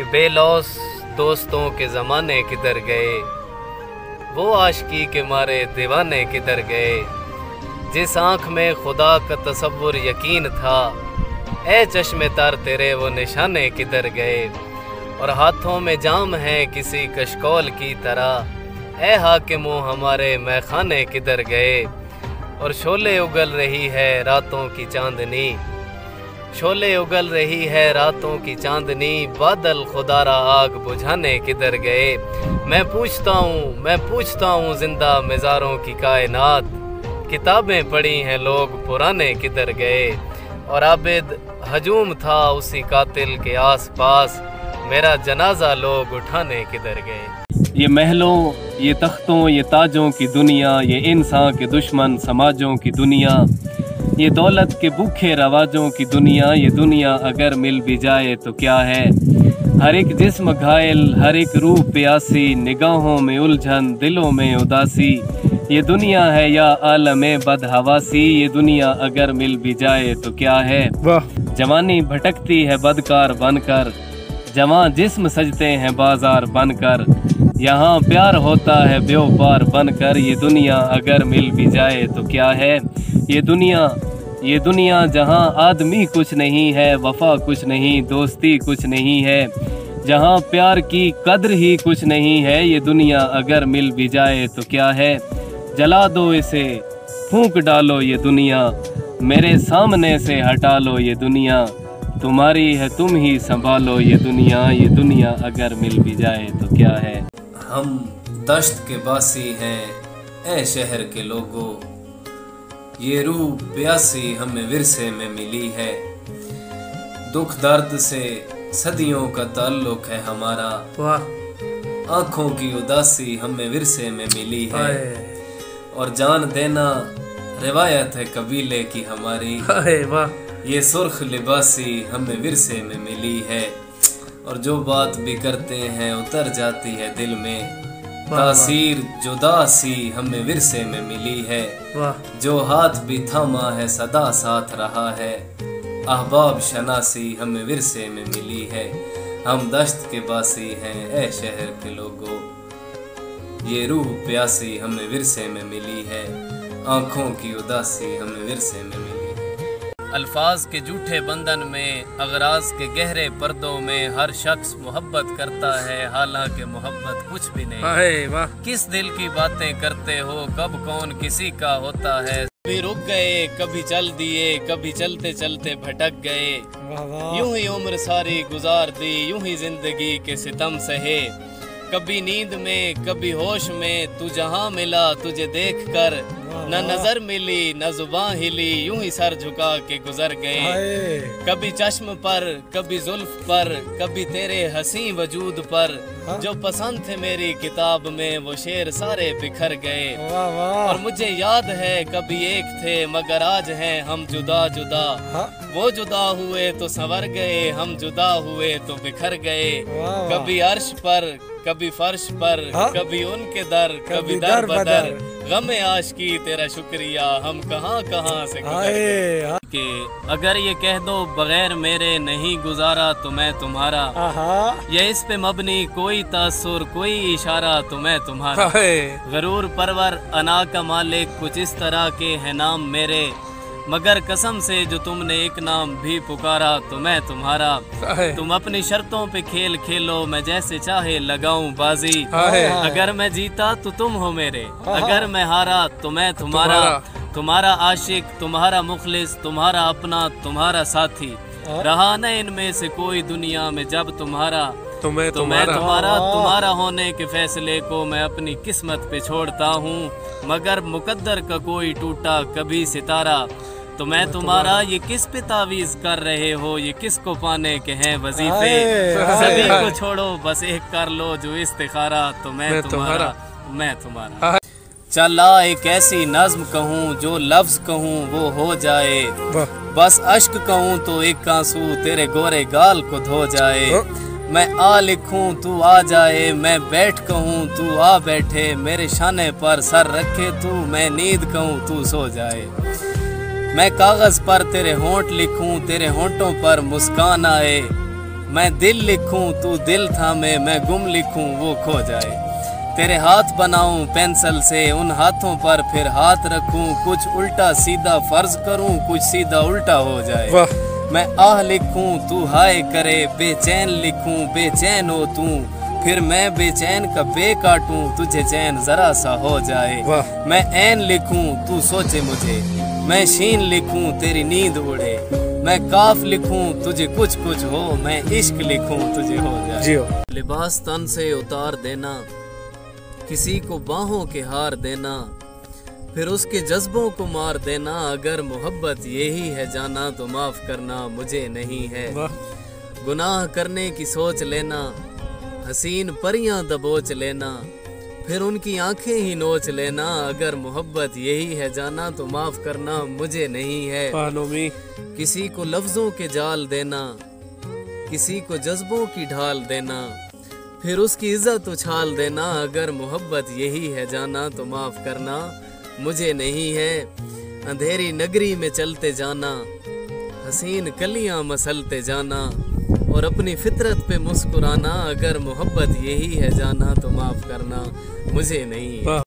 कि बेलौस दोस्तों के ज़माने किधर गए, वो आशिकी के मारे दीवाने किधर गए। जिस आँख में खुदा का तसव्वुर यकीन था, ए चश्मे तार तेरे वो निशाने किधर गए। और हाथों में जाम है किसी कशकोल की तरह, ए हाकिमों हमारे मैखाने किधर गए। और शोले उगल रही है रातों की चांदनी, शोले उगल रही है रातों की चांदनी, बादल खुदारा आग बुझाने किधर गए। मैं पूछता हूँ जिंदा मिज़ारों की कायनात, किताबें पढ़ी हैं लोग पुराने किधर गए। और आबिद हजूम था उसी कातिल के आसपास, मेरा जनाजा लोग उठाने किधर गए। ये महलों, ये तख्तों, ये ताजों की दुनिया, ये इंसान के दुश्मन समाजों की दुनिया, ये दौलत के भूखे रवाजों की दुनिया, ये दुनिया अगर मिल भी जाए तो क्या है। हर एक जिस्म घायल, हर एक रूह प्यासी, निगाहों में उलझन, दिलों में उदासी, ये दुनिया है या आलमे बदहवासी, ये दुनिया अगर मिल भी जाए तो क्या है। जवानी भटकती है बदकार बनकर, जवां जिस्म सजते हैं बाजार बनकर, यहाँ प्यार होता है बेवफार बनकर, ये दुनिया अगर मिल भी जाए तो क्या है। ये दुनिया जहाँ आदमी कुछ नहीं है, वफा कुछ नहीं, दोस्ती कुछ नहीं है, जहाँ प्यार की कद्र ही कुछ नहीं है, ये दुनिया अगर मिल भी जाए तो क्या है। जला दो इसे, फूंक डालो ये दुनिया, मेरे सामने से हटा लो ये दुनिया, तुम्हारी है तुम ही संभालो ये दुनिया अगर मिल भी जाए तो क्या है। हम दश्त के बासी हैं ए शहर के लोगों, ये रूह प्यासी हमें विरसे में मिली है। दुख दर्द से सदियों का ताल्लुक है हमारा, आँखों की उदासी हमें विरसे में मिली है। और जान देना रिवायत है कबीले की हमारी, ये सुर्ख लिबासी हमें विरसे में मिली है। और जो बात भी करते हैं उतर जाती है दिल में, तासीर जुदासी हमें विरसे में मिली है। जो हाथ भी थामा है सदा साथ रहा है, अहबाब शनासी हमें विरसे में मिली है। हम दश्त के बासी हैं ए शहर के लोगों, ये रूह प्यासी हमें विरसे में मिली है, आँखों की उदासी हमें विरसे में मिली है। अल्फाज के झूठे बंधन में, अगराज के गहरे पर्दों में, हर शख्स मोहब्बत करता है हालांकि मोहब्बत कुछ भी नहीं। किस दिल की बातें करते हो, कब कौन किसी का होता है। कभी रुक गए, कभी चल दिए, कभी चलते चलते भटक गए। यूं ही उम्र सारी गुजार दी, यूं ही जिंदगी के सितम सहे। कभी नींद में कभी होश में, तू जहाँ मिला तुझे देख कर, न नजर मिली न जुबान हिली, यूं ही सर झुका के गुजर गए। कभी चश्म पर कभी जुल्फ पर, कभी तेरे हंसी वजूद पर, जो पसंद थे मेरी किताब में वो शेर सारे बिखर गए। और मुझे याद है कभी एक थे मगर आज हैं हम जुदा जुदा, वो जुदा हुए तो संवर गए, हम जुदा हुए तो बिखर गए। कभी अर्श पर कभी फर्श पर, कभी उनके दर कभी दर बदर, गम आशिकी तेरा शुक्रिया हम कहाँ कहाँ से गुजरे। कि अगर ये कह दो बगैर मेरे नहीं गुजारा तो मैं तुम्हारा, ये इस पे मबनी कोई तासुर कोई इशारा तो मैं तुम्हारा। गरूर परवर अना का मालिक कुछ इस तरह के है नाम मेरे, मगर कसम से जो तुमने एक नाम भी पुकारा तो मैं तुम्हारा। तुम अपनी शर्तों पे खेल खेलो, मैं जैसे चाहे लगाऊं बाजी। अगर मैं जीता तो तुम हो मेरे, अगर मैं हारा तो मैं तुम्हारा। तुम्हारा आशिक, तुम्हारा मुखलिस, तुम्हारा अपना, तुम्हारा साथी, रहा न इनमें से कोई दुनिया में जब तुम्हारा। तो मैं तुम्हारा होने के फैसले को मैं अपनी किस्मत पे छोड़ता हूँ, मगर मुकद्दर का कोई टूटा कभी सितारा तो मैं तुम्हारा। ये किस पे तावीज़ कर रहे हो, ये किसको पाने के हैं वजीफे, सभी को छोड़ो बस एक कर लो जो इस्तिखारा तो मैं तुम्हारा। चला एक ऐसी नज्म कहूँ जो लफ्ज कहूँ वो हो जाए, बस अश्क कहूँ तो एक आंसू तेरे गोरे गाल को धो जाए। मैं आ लिखूं तू आ जाए, मैं बैठ कहूँ तू आ बैठे, मेरे शाने पर सर रखे तू, मैं नींद कहूँ तू सो जाए। मैं कागज पर तेरे होंठ लिखूं, तेरे होंठों पर मुस्कान आए, मैं दिल लिखूं तू दिल थामे, मैं गुम लिखूं वो खो जाए। तेरे हाथ बनाऊं पेंसिल से, उन हाथों पर फिर हाथ रखूं, कुछ उल्टा सीधा फर्ज करूं, कुछ सीधा उल्टा हो जाए। मैं आह लिखूं तू हाय करे, बेचैन लिखूं बेचैन हो तू, फिर मैं बेचैन का बे काटूं, तुझे चैन जरा सा हो जाए। मैं ऐन लिखूं तू सोचे मुझे, मैं शीन लिखूं तेरी नींद उड़े, मैं काफ लिखूं तुझे कुछ कुछ हो, मैं इश्क लिखूं तुझे हो जाए। लिबास तन से उतार देना, किसी को बाहों के हार देना, फिर उसके जज्बों को मार देना, अगर मोहब्बत यही है जाना तो माफ करना मुझे नहीं है। गुनाह करने की सोच लेना, हसीन परियां दबोच लेना, फिर उनकी आंखें ही नोच लेना, अगर मोहब्बत यही है जाना तो माफ करना मुझे नहीं है। किसी को लफ्जों के जाल देना, किसी को जज्बों की ढाल देना, फिर उसकी इज्जत उछाल देना, अगर मोहब्बत यही है जाना तो माफ करना मुझे नहीं है। अंधेरी नगरी में चलते जाना, हसीन कलियां मसलते जाना, और अपनी फितरत पे मुस्कुराना, अगर मोहब्बत यही है जाना तो माफ करना मुझे नहीं है।